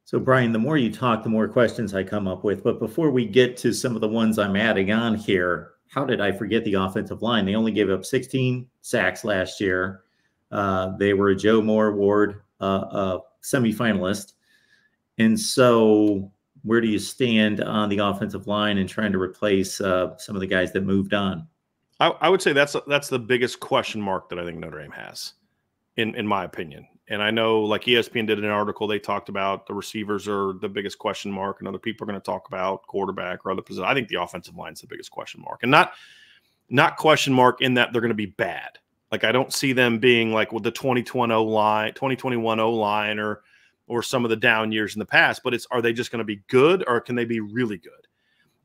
So, Brian, the more you talk, the more questions I come up with. But before we get to some of the ones I'm adding on here, how did I forget the offensive line? They only gave up 16 sacks last year. They were a Joe Moore Award semifinalist. And so where do you stand on the offensive line and trying to replace some of the guys that moved on? I would say that's the biggest question mark that I think Notre Dame has, in my opinion. And I know, like ESPN did an article, they talked about the receivers are the biggest question mark, and other people are going to talk about quarterback or other positions. I think the offensive line is the biggest question mark, and not question mark in that they're going to be bad. Like, I don't see them being like with the 2021 O line or some of the down years in the past. But are they just going to be good, or can they be really good?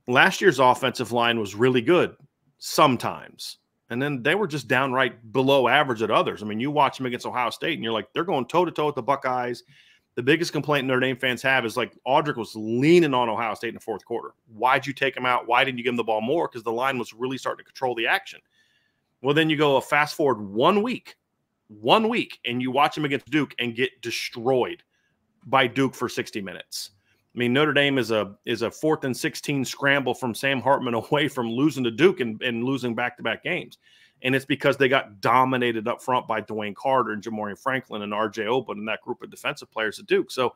Last year's offensive line was really good sometimes. And then they were just downright below average at others. I mean, you watch them against Ohio State, and you're like, they're going toe-to-toe with the Buckeyes. The biggest complaint Notre Dame fans have is, like, Audric was leaning on Ohio State in the fourth quarter. Why'd you take him out? Why didn't you give him the ball more? Because the line was really starting to control the action. Well, then you go fast forward 1 week, and you watch him against Duke and get destroyed by Duke for 60 minutes. I mean, Notre Dame is a 4th and 16 scramble from Sam Hartman away from losing to Duke and losing back-to-back games. And it's because they got dominated up front by Dwayne Carter and Jamorian Franklin and R.J. Open and that group of defensive players at Duke. So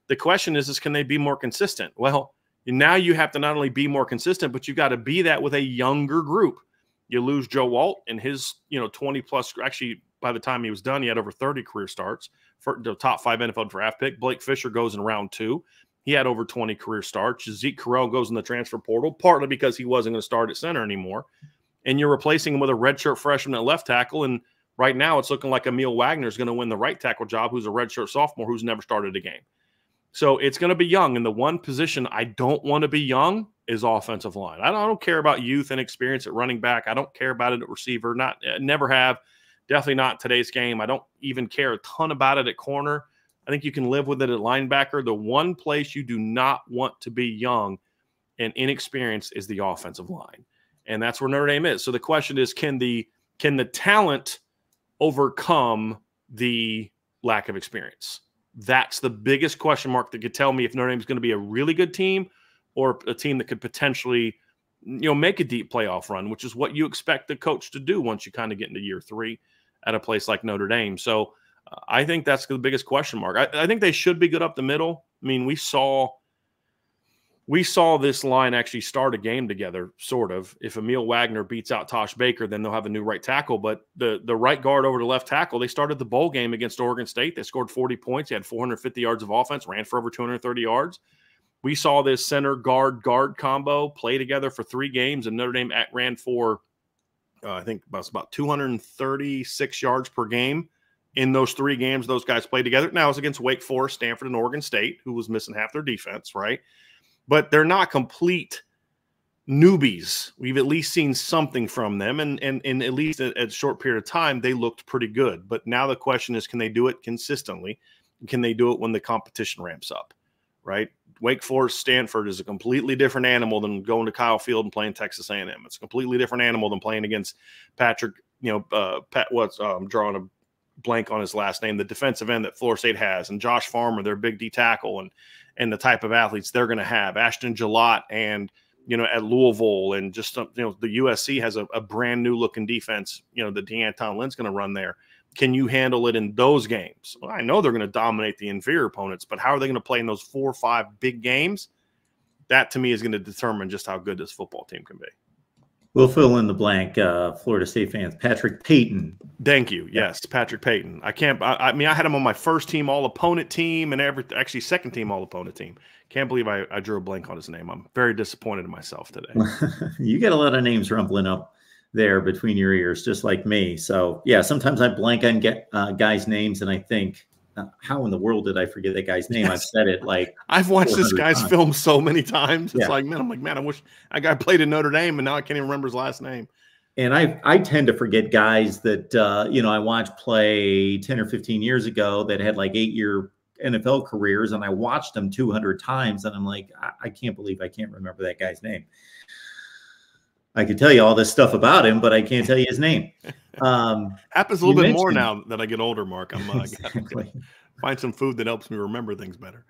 the question is can they be more consistent? Well, now you have to not only be more consistent, but you got to be that with a younger group. You lose Joe Alt and his 20-plus – actually, by the time he was done, he had over 30 career starts for the top 5 NFL draft pick. Blake Fisher goes in round 2. He had over 20 career starts. Zeke Correll goes in the transfer portal, partly because he wasn't going to start at center anymore. And you're replacing him with a redshirt freshman at left tackle. And right now it's looking like Emil Wagner is going to win the right tackle job, who's a redshirt sophomore who's never started a game. So it's going to be young. And the one position I don't want to be young is offensive line. I don't care about youth and experience at running back. I don't care about it at receiver. Never have. Definitely not today's game. I don't even care a ton about it at corner. I think you can live with it at linebacker. The one place you do not want to be young and inexperienced is the offensive line. And that's where Notre Dame is. So the question is, can the talent overcome the lack of experience? That's the biggest question mark that could tell me if Notre Dame is going to be a really good team or a team that could potentially, make a deep playoff run, which is what you expect the coach to do once you kind of get into year 3 at a place like Notre Dame. So I think that's the biggest question mark. I think they should be good up the middle. I mean, we saw this line actually start a game together, sort of. If Emil Wagner beats out Tosh Baker, then they'll have a new right tackle. But the right guard over the left tackle, they started the bowl game against Oregon State. They scored 40 points. They had 450 yards of offense, ran for over 230 yards. We saw this center guard combo play together for 3 games, and Notre Dame ran for, I think, about 236 yards per game. In those 3 games, those guys played together. Now, it's against Wake Forest, Stanford, and Oregon State, who was missing half their defense, right? But they're not complete newbies. We've at least seen something from them, and at least at a short period of time, they looked pretty good. But now the question is, can they do it consistently? Can they do it when the competition ramps up, right? Wake Forest, Stanford is a completely different animal than going to Kyle Field and playing Texas A&M. It's a completely different animal than playing against Patrick, I'm drawing a blank on his last name, the defensive end that Florida State has, and Josh Farmer, their big D tackle, and the type of athletes they're going to have. Ashton Gillott and, at Louisville, and just, the USC has a brand new looking defense, that DeAnton Lynn's going to run there. Can you handle it in those games? Well, I know they're going to dominate the inferior opponents, but how are they going to play in those 4 or 5 big games? That, to me, is going to determine just how good this football team can be. We'll fill in the blank, Florida State fans. Patrick Payton. Thank you. Yes, Patrick Payton. I had him on my first team all-opponent team and actually second team all-opponent team. Can't believe I drew a blank on his name. I'm very disappointed in myself today. You get a lot of names rumbling up there between your ears, just like me. So, yeah, sometimes I blank on guys' names, and I think, how in the world did I forget that guy's name? Yes. I've said it like I've watched this guy's film so many times. It's like, man, I wish that guy played in Notre Dame, and now I can't even remember his last name. And I tend to forget guys that, I watched play 10 or 15 years ago that had like 8-year NFL careers, and I watched them 200 times, and I'm like, I can't believe I can't remember that guy's name. I could tell you all this stuff about him, but I can't tell you his name. Happens a little bit more now that I get older, Mark. I'm exactly. find some food that helps me remember things better.